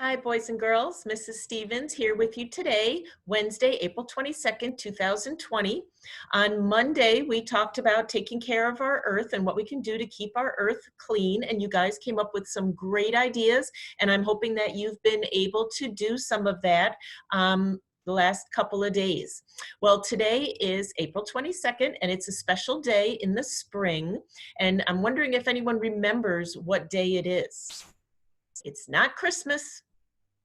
Hi, boys and girls. Mrs. Stevens here with you today, Wednesday, April 22nd, 2020. On Monday, we talked about taking care of our earth and what we can do to keep our earth clean. And you guys came up with some great ideas. And I'm hoping that you've been able to do some of that the last couple of days. Well, today is April 22nd, and it's a special day in the spring. And I'm wondering if anyone remembers what day it is. It's not Christmas.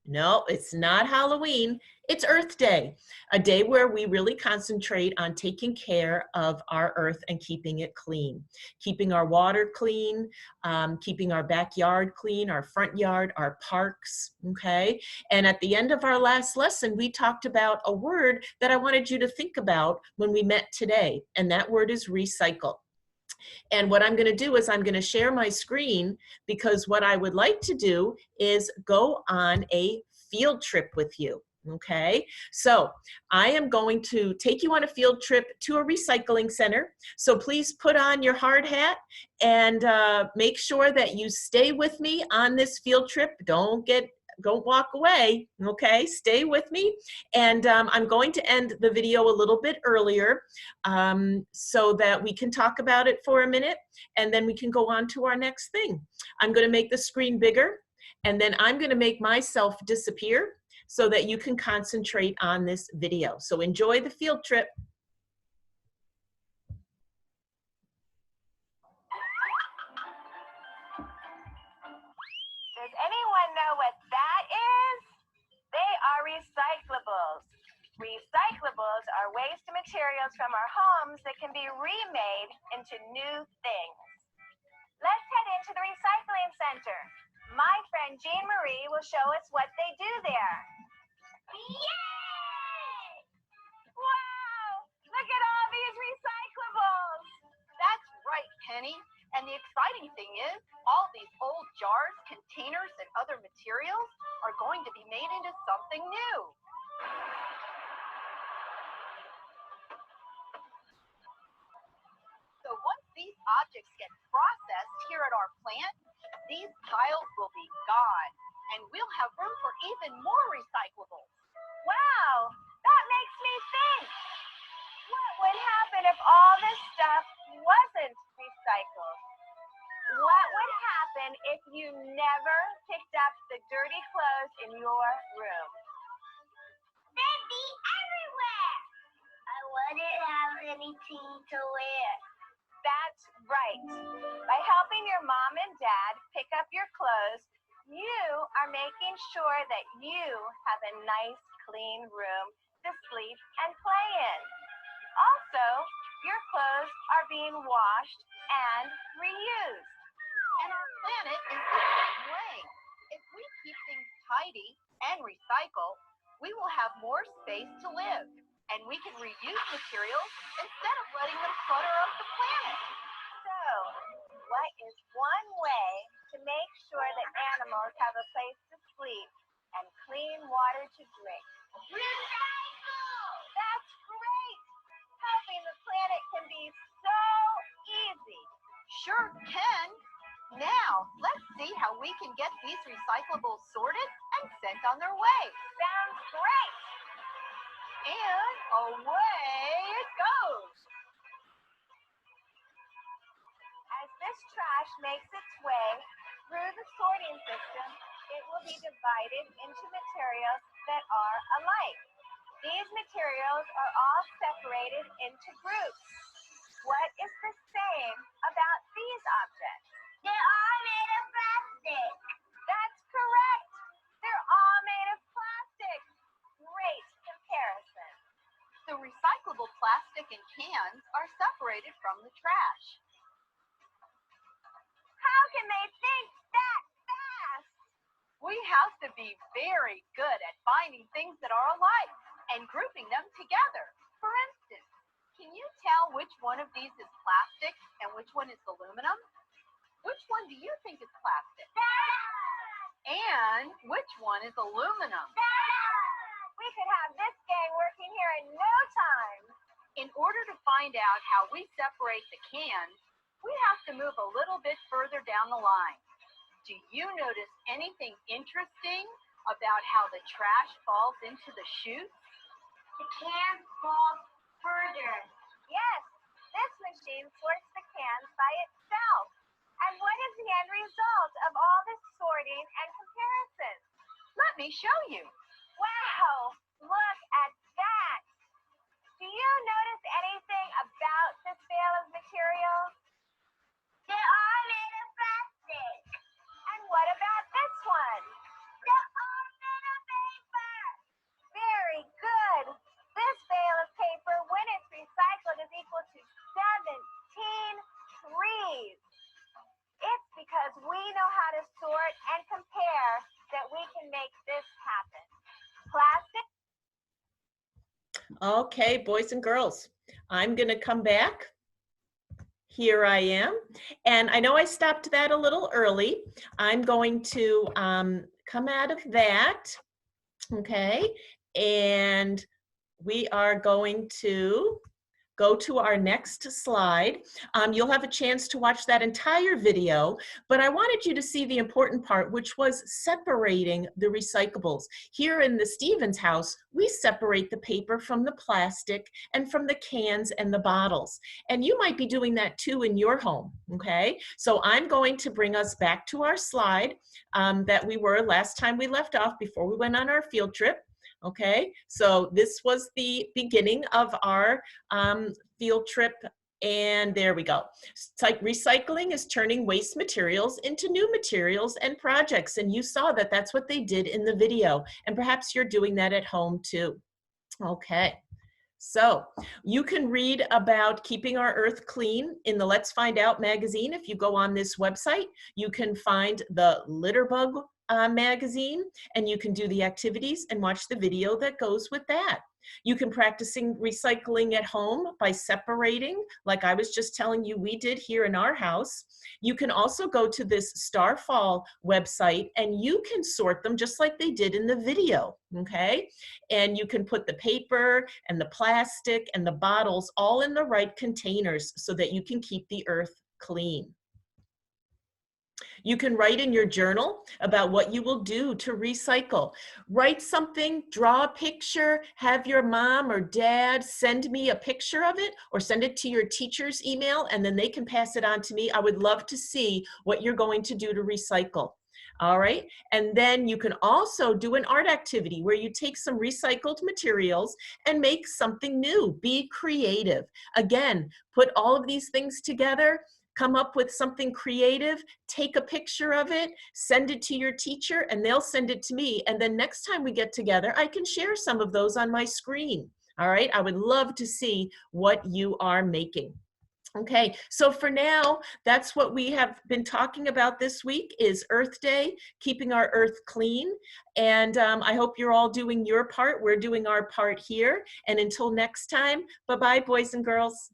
No, it's not Halloween. It's Earth Day, a day where we really concentrate on taking care of our earth and keeping it clean, keeping our water clean, keeping our backyard clean, our front yard, our parks, okay? And at the end of our last lesson, we talked about a word that I wanted you to think about when we met today, and that word is recycle. And what I'm going to do is I'm going to share my screen, because what I would like to do is go on a field trip with you. Okay, so I am going to take you on a field trip to a recycling center. So please put on your hard hat and make sure that you stay with me on this field trip. Don't walk away, okay? Stay with me. And I'm going to end the video a little bit earlier so that we can talk about it for a minute, and then we can go on to our next thing. I'm going to make the screen bigger, and then I'm going to make myself disappear so that you can concentrate on this video. So enjoy the field trip. Does anyone know what that is? They are recyclables. Recyclables are waste materials from our homes that can be remade into new things. Let's head into the recycling center. My friend Jean Marie will show us what they do there. Yay! Wow! Look at all these recyclables! That's right, Penny. And the exciting thing is, all these old jars, containers, and other materials are going to be made into something new. So once these objects get processed here at our plant, these piles will be gone, and we'll have room for even more recyclables. Wow! That makes me think. What would happen if all this stuff wasn't recycled? What would happen if you never picked up the dirty clothes in your room? They'd be everywhere. I wouldn't have anything to wear. That's right. By helping your mom and dad pick up your clothes, you are making sure that you have a nice, clean room to sleep and play in. Also, your clothes are being washed and reused. And our planet is the same way. If we keep things tidy and recycle, we will have more space to live, and we can reuse materials instead of letting them clutter up the planet. So, what is one way to make sure that animals have a place to sleep and clean water to drink? Recycle! That's great! Helping the planet can be so easy. Sure can. Now, let's see how we can get these recyclables sorted and sent on their way. Sounds great! And away it goes. As this trash makes its way through the sorting system, it will be divided into materials that are alike. These materials are all separated into groups. What is the same about these objects? They're all made of plastic. That's correct. They're all made of plastic. Great comparison. The recyclable plastic and cans are separated from the trash. How can they think that fast? We have to be very good at finding things that are alike and grouping them together. For instance, can you tell which one of these is plastic and which one is aluminum? Which one do you think is plastic? And which one is aluminum? We could have this gang working here in no time. In order to find out how we separate the cans, we have to move a little bit further down the line. Do you notice anything interesting About how the trash falls into the chute? The can falls further. Yes, this machine sorts the cans by itself. And what is the end result of all this sorting and comparison? Let me show you. Wow, look at that. Do you notice anything about this bale of materials? They are made of plastic. And what about this one? They're all made of paper. Very good. This bale of paper, when it's recycled, is equal to 17 trees. It's because we know how to sort and compare that we can make this happen. Plastic. Okay, boys and girls, I'm going to come back. Here I am. And I know I stopped that a little early. I'm going to come out of that. Okay. And we are going to go to our next slide. You'll have a chance to watch that entire video, but I wanted you to see the important part, which was separating the recyclables. Here in the Stevens house, we separate the paper from the plastic and from the cans and the bottles. And you might be doing that too in your home, okay? So I'm going to bring us back to our slide that we were last time we left off before we went on our field trip. Okay, so this was the beginning of our field trip, and there we go. It's like recycling is turning waste materials into new materials and projects, and you saw that that's what they did in the video, and perhaps you're doing that at home too. Okay. So you can read about keeping our earth clean in the Let's Find Out magazine. If you go on this website, you can find the Litter Bug magazine, and you can do the activities and watch the video that goes with that. You can practicing recycling at home by separating, like I was just telling you we did here in our house. You can also go to this Starfall website and you can sort them just like they did in the video, okay? And you can put the paper and the plastic and the bottles all in the right containers so that you can keep the earth clean. You can write in your journal about what you will do to recycle. Write something, draw a picture, have your mom or dad send me a picture of it or send it to your teacher's email, and then they can pass it on to me. I would love to see what you're going to do to recycle. All right, and then you can also do an art activity where you take some recycled materials and make something new. Be creative. Again, put all of these things together, come up with something creative, take a picture of it, send it to your teacher, and they'll send it to me. And then next time we get together, I can share some of those on my screen. All right, I would love to see what you are making. Okay, so for now, that's what we have been talking about this week is Earth Day, keeping our earth clean. And I hope you're all doing your part. We're doing our part here. And until next time, bye-bye, boys and girls.